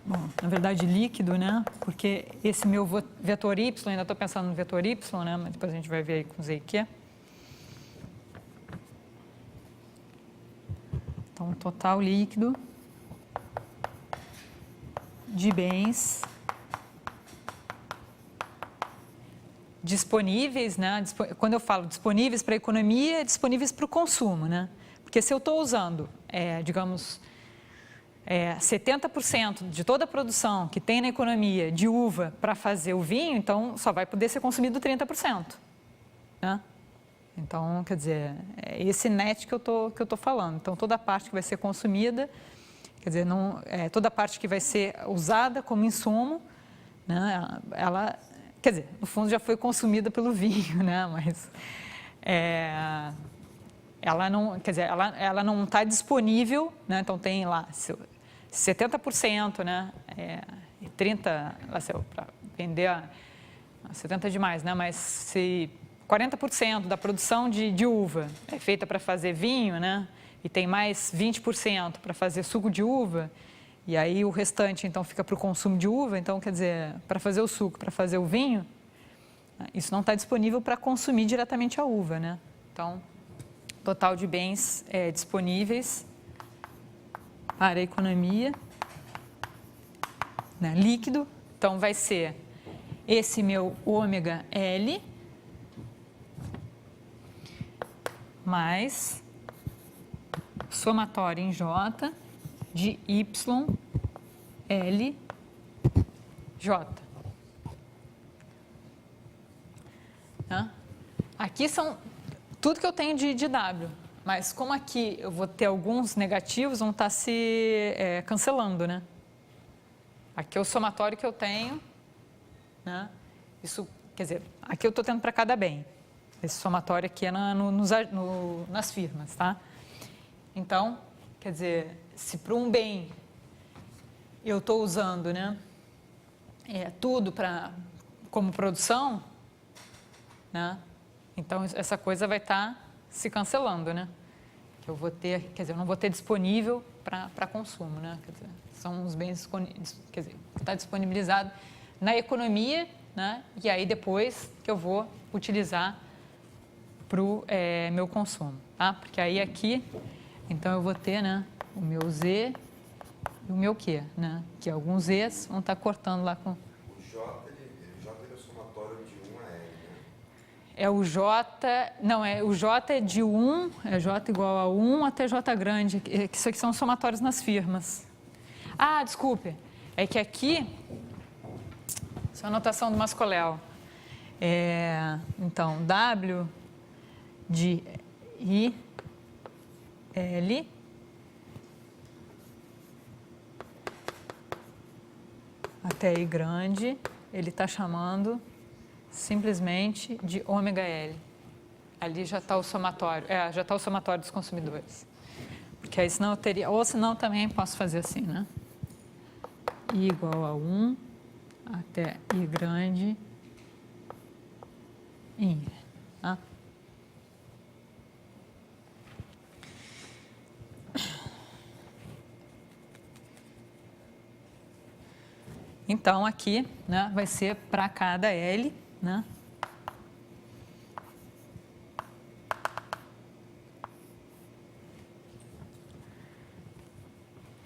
bom, na verdade líquido, né? Porque esse meu vetor Y, ainda estou pensando no vetor Y, né? Mas depois a gente vai ver aí com Z e Q. Então, total líquido de bens disponíveis, né? Quando eu falo disponíveis para a economia, disponíveis para o consumo, né? Porque se eu estou usando, digamos, 70% de toda a produção que tem na economia de uva para fazer o vinho, então só vai poder ser consumido 30%, né? Então, quer dizer, é esse net que eu tô falando. Então, toda a parte que vai ser consumida, quer dizer, não, toda a parte que vai ser usada como insumo, né, ela, quer dizer, no fundo já foi consumida pelo vinho, né, mas ela não, quer dizer, ela não está disponível, né, então tem lá 70%, né, 30%, para vender, 70% é demais, né, mas se 40% da produção de uva é feita para fazer vinho, né? E tem mais 20% para fazer suco de uva, e aí o restante, então, fica para o consumo de uva. Então, quer dizer, para fazer o suco, para fazer o vinho, isso não está disponível para consumir diretamente a uva, né? Então, total de bens disponíveis para a economia, né? Líquido, então, vai ser esse meu ômega L, mais somatório em J de Y, L, J. Tá? Aqui são tudo que eu tenho de W, mas como aqui eu vou ter alguns negativos, vão estar se cancelando, né? Aqui é o somatório que eu tenho, né? Isso, quer dizer, aqui eu estou tendo para cada bem. Esse somatório aqui é nas firmas, tá? Então, quer dizer, se para um bem eu estou usando, né, tudo como produção, né, então essa coisa vai estar se cancelando, né? Que eu vou ter, quer dizer, eu não vou ter disponível para consumo, né? Quer dizer, são os bens, quer dizer, que está disponibilizado na economia, né? E aí depois que eu vou utilizar para o meu consumo, tá? Porque aí aqui, então eu vou ter, né, o meu Z e o meu Q, né? Que alguns Zs vão estar cortando lá com... O J é o somatório de 1 a L, né? É o J, não, o J é de 1, é J igual a 1 até J grande, que isso aqui são somatórios nas firmas. Ah, desculpe, é que aqui, isso é a anotação do Mascoléu. Então, W de I, L, até I grande, ele está chamando simplesmente de ômega L. Ali já está o somatório, já está o somatório dos consumidores. Porque aí senão eu teria, ou senão também posso fazer assim, né? I igual a 1 até I grande em I, tá? Então, aqui, né, vai ser para cada L, né?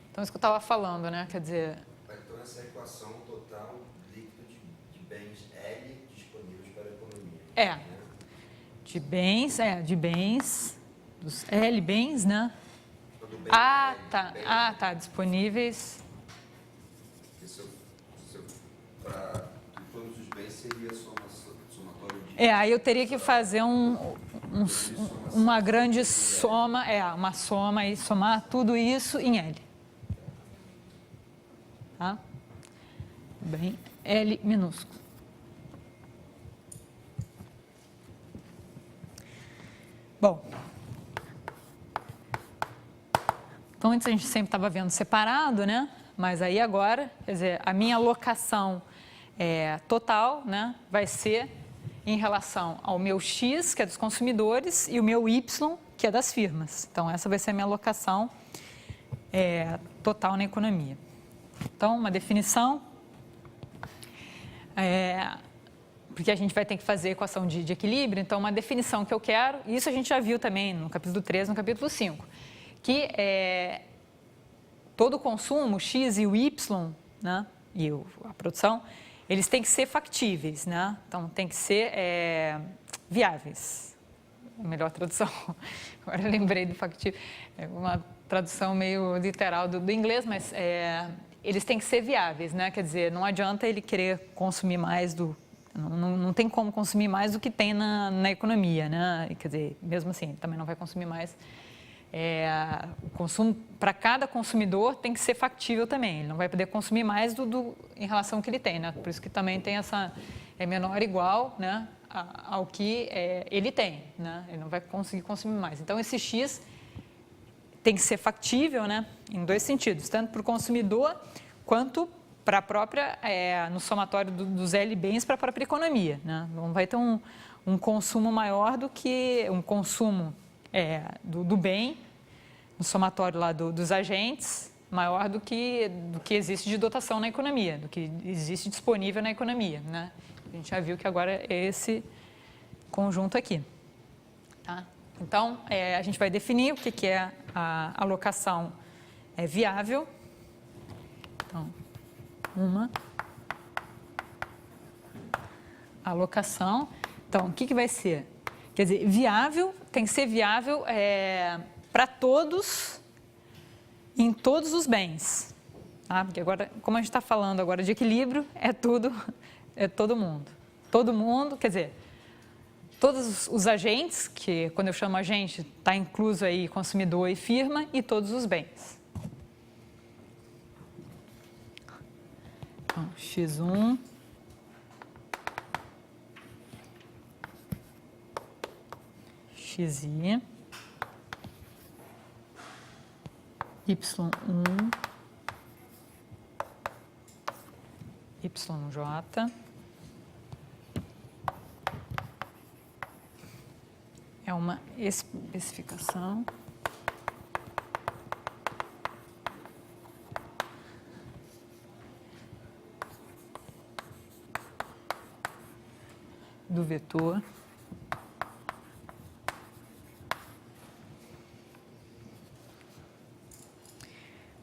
Então, isso que eu estava falando, né? Quer dizer... Então, essa equação total líquido de bens L disponíveis de bens, dos L bens, né? Quando bem Tá, disponíveis. Para todos os bens seria somatório de... Aí eu teria que fazer uma grande soma, uma soma e somar tudo isso em L. Tá? Bem, L minúsculo. Bom, então antes a gente sempre estava vendo separado, né? Mas aí agora, quer dizer, a minha alocação total, né, vai ser em relação ao meu X, que é dos consumidores, e o meu Y, que é das firmas. Então, essa vai ser a minha alocação total na economia. Então, uma definição, porque a gente vai ter que fazer equação de equilíbrio, então, uma definição que eu quero, e isso a gente já viu também no capítulo 3, no capítulo 5, que todo o consumo, X e o Y, né, e a produção, eles têm que ser factíveis, né? Então, tem que ser viáveis. A melhor tradução. Agora eu lembrei do factível. É uma tradução meio literal do inglês, mas eles têm que ser viáveis, né? Quer dizer, não adianta ele querer consumir mais não tem como consumir mais do que tem na economia, né? Quer dizer, mesmo assim, ele também não vai consumir mais. O consumo para cada consumidor tem que ser factível também. Ele não vai poder consumir mais em relação ao que ele tem, né? Por isso que também tem essa menor ou igual, né, ao que ele tem, né? Ele não vai conseguir consumir mais. Então esse X tem que ser factível, né, em dois sentidos, tanto para o consumidor quanto para a própria no somatório dos L bens para a própria economia, né? Não vai ter um consumo maior do que um consumo do bem, no somatório lá dos agentes, maior do que existe de dotação na economia, do que existe disponível na economia, né? A gente já viu que agora é esse conjunto aqui. Tá? Então, a gente vai definir o que é a alocação viável. Então, uma alocação. Então, o que vai ser? Quer dizer, viável, tem que ser viável para todos, em todos os bens. Tá? Porque agora, como a gente está falando agora de equilíbrio, é todo mundo. Todo mundo, quer dizer, todos os agentes, que quando eu chamo agente, está incluso aí consumidor e firma, e todos os bens. Então, X1... XI, Y1, YJ, é uma especificação do vetor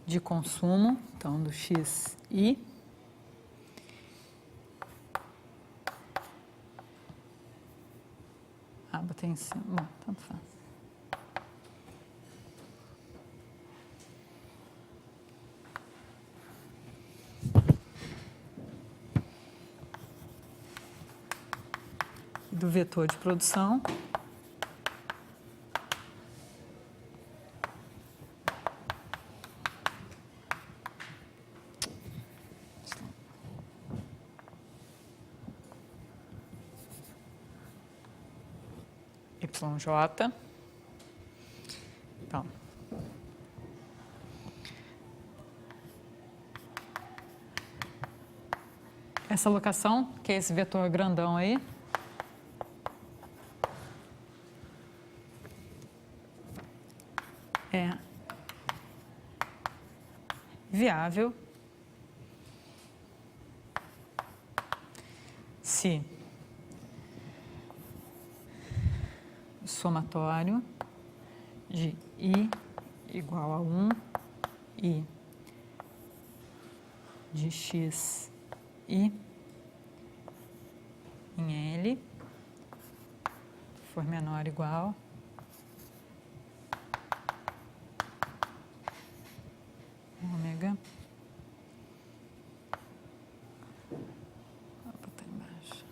de consumo, então do XI, botei em cima, bom, tanto faz. Do vetor de produção. YJ. Então, essa alocação, que é esse vetor grandão aí, é viável se o somatório de I igual a 1 e de X I em L for menor ou igual. Ômega. Vou botar embaixo.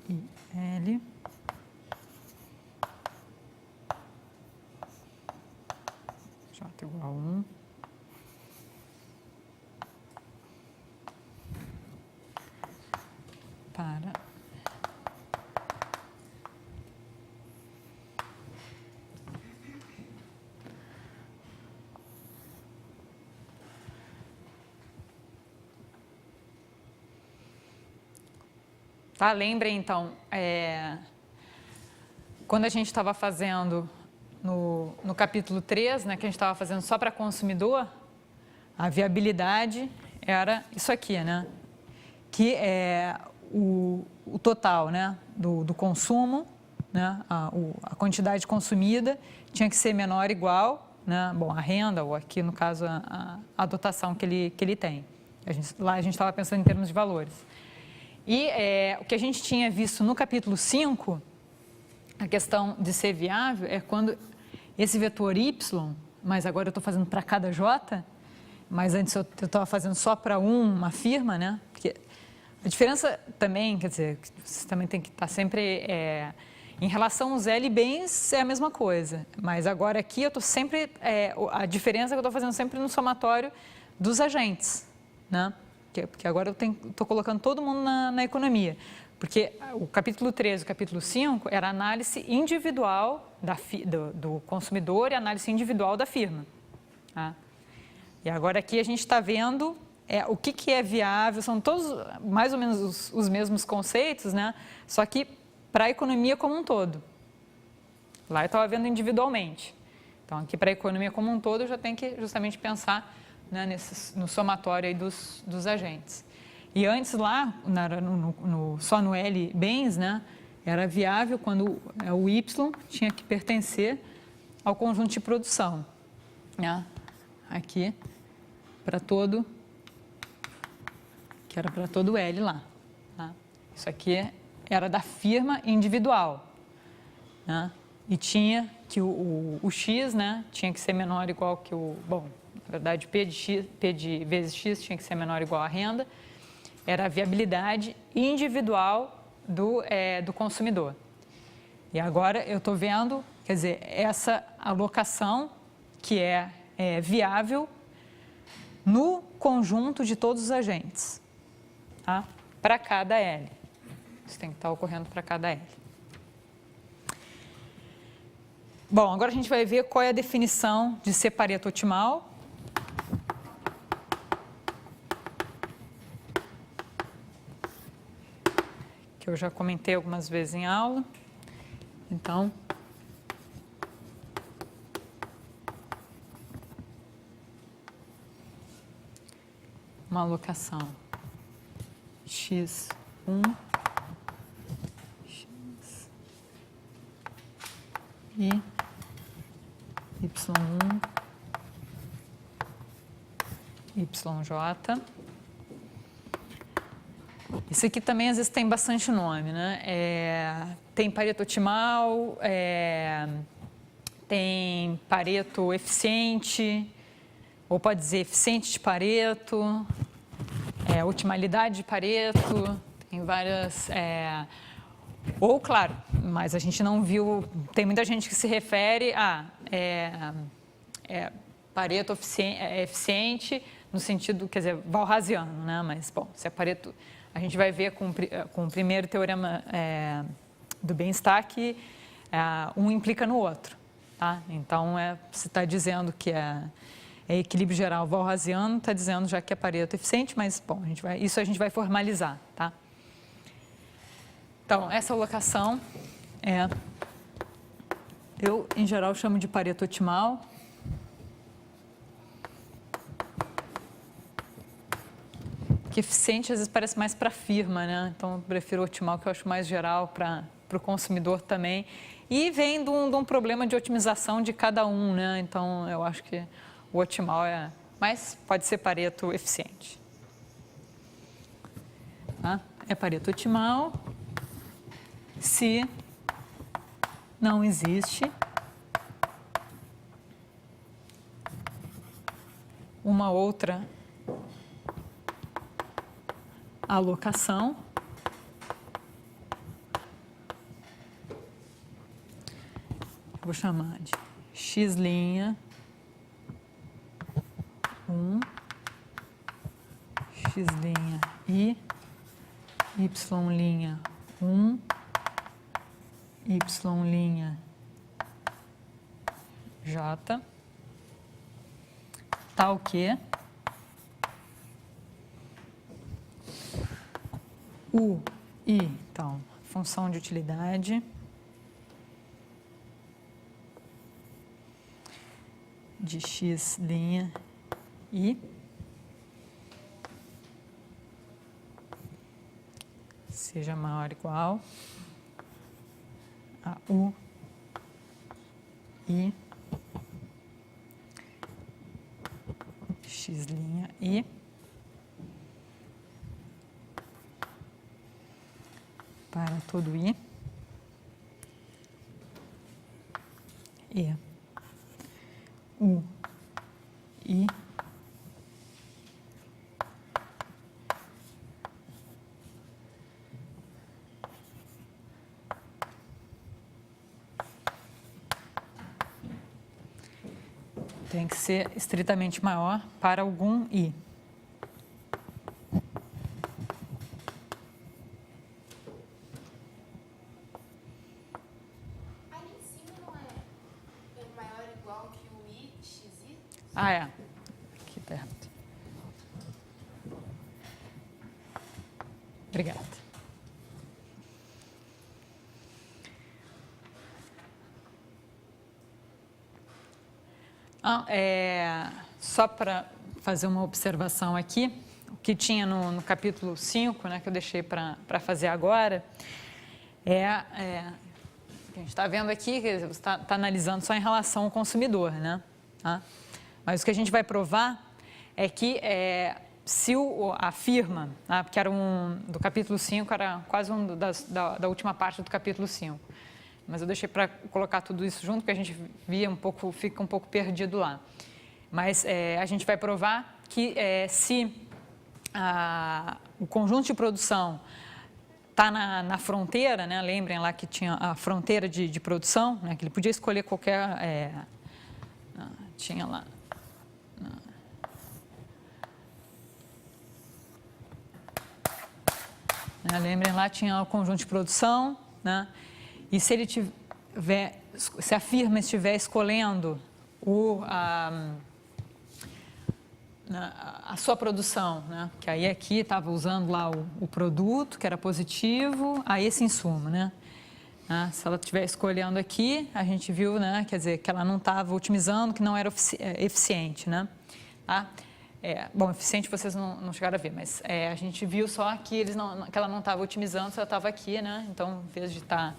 E L. J igual a 1. Para tá, lembrem então, quando a gente estava fazendo no capítulo 3, né, que a gente estava fazendo só para consumidor, a viabilidade era isso aqui, né, que é o total, né, do consumo, né, a quantidade consumida tinha que ser menor ou igual, né, bom, a renda, ou aqui no caso a dotação que ele tem. Lá a gente estava pensando em termos de valores. E o que a gente tinha visto no capítulo 5, a questão de ser viável é quando esse vetor y, mas agora eu estou fazendo para cada j, mas antes eu estava fazendo só para uma firma, né? Porque a diferença também, quer dizer, você também tem que estar sempre... em relação aos L bens é a mesma coisa, mas agora aqui eu estou sempre... a diferença é que eu estou fazendo sempre no somatório dos agentes, né? Porque agora eu estou colocando todo mundo na economia. Porque o capítulo 13 e o capítulo 5 era análise individual do consumidor e análise individual da firma. Tá? E agora aqui a gente está vendo o que é viável, são todos mais ou menos os mesmos conceitos, né? Só que para a economia como um todo. Lá eu estava vendo individualmente. Então, aqui para a economia como um todo, eu já tenho que justamente pensar, né, no somatório aí dos agentes. E antes lá, só no L bens, né, era viável quando o Y tinha que pertencer ao conjunto de produção. Né? Aqui, para todo, que era para todo o L lá. Tá? Isso aqui era da firma individual. Né? E tinha que o X, né, tinha que ser menor ou igual que o... Bom, na verdade, P de vezes X tinha que ser menor ou igual à renda. Era a viabilidade individual do consumidor. E agora eu estou vendo, quer dizer, essa alocação que é viável no conjunto de todos os agentes, tá? Para cada L. Isso tem que estar ocorrendo para cada L. Bom, agora a gente vai ver qual é a definição de ser Pareto otimal. Que eu já comentei algumas vezes em aula. Então, uma alocação x1, x e y1, yj. Isso aqui também às vezes tem bastante nome, né? Tem Pareto otimal, tem Pareto eficiente, ou pode dizer eficiente de Pareto, otimalidade de Pareto, tem várias... ou, claro, mas a gente não viu, tem muita gente que se refere a Pareto eficiente no sentido, quer dizer, walrasiano, né? Mas, bom, se é Pareto... A gente vai ver com o primeiro teorema do bem-estar que um implica no outro. Tá? Então, se está dizendo que é equilíbrio geral walrasiano, está dizendo já que é Pareto eficiente, mas, bom, isso a gente vai formalizar. Tá? Então, essa alocação eu, em geral, chamo de Pareto otimal. Que eficiente às vezes parece mais para a firma, né? Então eu prefiro o otimal, que eu acho mais geral para o consumidor também. E vem de um problema de otimização de cada um, né? Então eu acho que o otimal mas pode ser Pareto eficiente. Tá? é Pareto otimal se não existe uma outra alocação vou chamar de x', 1, x' i, y', 1, y' j, tal que u, i, então, função de utilidade de x' i seja maior ou igual a u, i, x' i para todo i e u, i tem que ser estritamente maior para algum i. Ali em cima não é maior ou igual que o i, xi? Ah, é. Aqui está errado. Obrigada. Só para fazer uma observação aqui, o que tinha no capítulo 5, né, que eu deixei para fazer agora, o que a gente está vendo aqui, que você está analisando só em relação ao consumidor, né? Tá? Mas o que a gente vai provar é que se a firma, tá, porque era do capítulo 5, era quase da última parte do capítulo 5, mas eu deixei para colocar tudo isso junto, porque a gente fica um pouco perdido lá. Mas a gente vai provar que se o conjunto de produção está na fronteira, né? Lembrem lá que tinha a fronteira de produção, né? Que ele podia escolher qualquer... tinha lá... lembrem lá, tinha o conjunto de produção, né? E se a firma estiver escolhendo a sua produção, né? Que aí aqui estava usando lá o produto, que era positivo, a esse insumo, né? Se ela estiver escolhendo aqui, a gente viu, né? Quer dizer, que ela não estava otimizando, que não era eficiente, né? Tá? Bom, eficiente vocês não chegaram a ver, mas a gente viu só que, que ela não estava otimizando, se ela estava aqui, né? Então, em vez de estar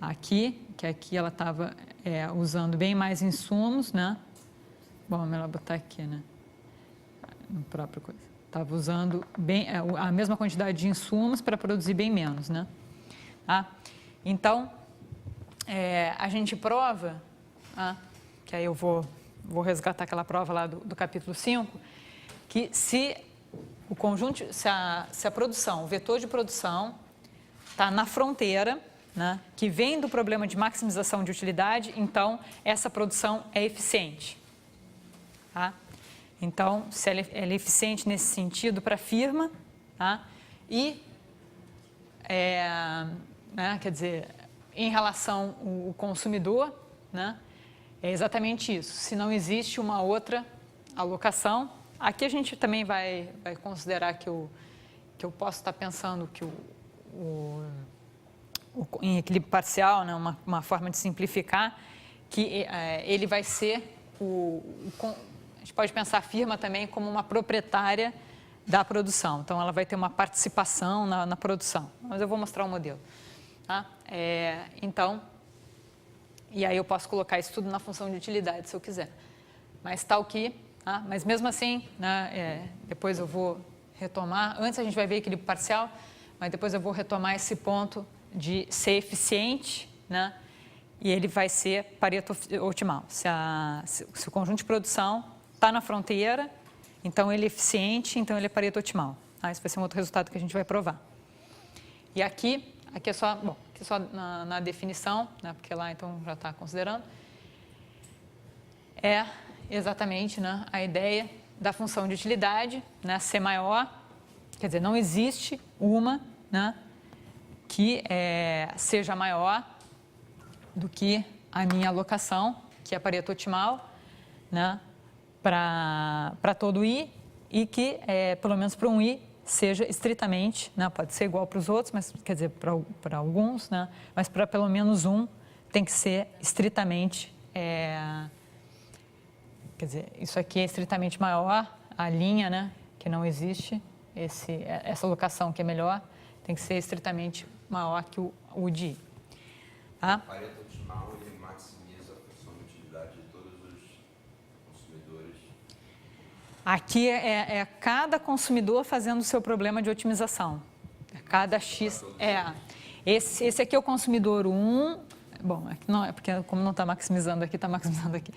aqui, que aqui ela estava usando bem mais insumos, né? Bom, melhor botar aqui, né? No próprio coisa. Estava usando a mesma quantidade de insumos para produzir bem menos, né? Tá? Então, a gente prova, que aí eu vou resgatar aquela prova lá do capítulo 5, que se o conjunto, se a produção, o vetor de produção está na fronteira, né, que vem do problema de maximização de utilidade, então essa produção é eficiente. Tá? Então, se ela é eficiente nesse sentido para a firma, tá? E, né, quer dizer, em relação ao consumidor, né, é exatamente isso. Se não existe uma outra alocação, aqui a gente também vai considerar que eu posso estar pensando que em equilíbrio parcial, né, uma forma de simplificar, que ele vai ser a gente pode pensar a firma também como uma proprietária da produção. Então, ela vai ter uma participação na produção. Mas eu vou mostrar o modelo. Tá? Então, e aí eu posso colocar isso tudo na função de utilidade, se eu quiser. Mas tal que, tá? Mas mesmo assim, né, depois eu vou retomar. Antes a gente vai ver equilíbrio parcial, mas depois eu vou retomar esse ponto de ser eficiente, né? E ele vai ser Pareto otimal. Se o conjunto de produção está na fronteira, então ele é eficiente, então ele é Pareto otimal. Tá? Esse vai ser um outro resultado que a gente vai provar. E aqui é só, bom, aqui é só na definição, né? Porque lá então já está considerando. É exatamente, né, a ideia da função de utilidade, né, ser maior, quer dizer, não existe uma, né, que seja maior do que a minha alocação, que é a Pareto otimal, né, para todo I, e que, pelo menos para um I, seja estritamente, né, pode ser igual para os outros, mas quer dizer, para alguns, né, mas para pelo menos um tem que ser estritamente, quer dizer, isso aqui é estritamente maior, a linha, né, que não existe, essa alocação que é melhor, tem que ser estritamente maior que o de I. Tá? O Pareto otimal, ele maximiza a função de utilidade de todos os consumidores. Aqui é cada consumidor fazendo o seu problema de otimização. Cada X. Esse aqui é o consumidor 1. Bom, aqui não, é porque como não está maximizando aqui, está maximizando aqui.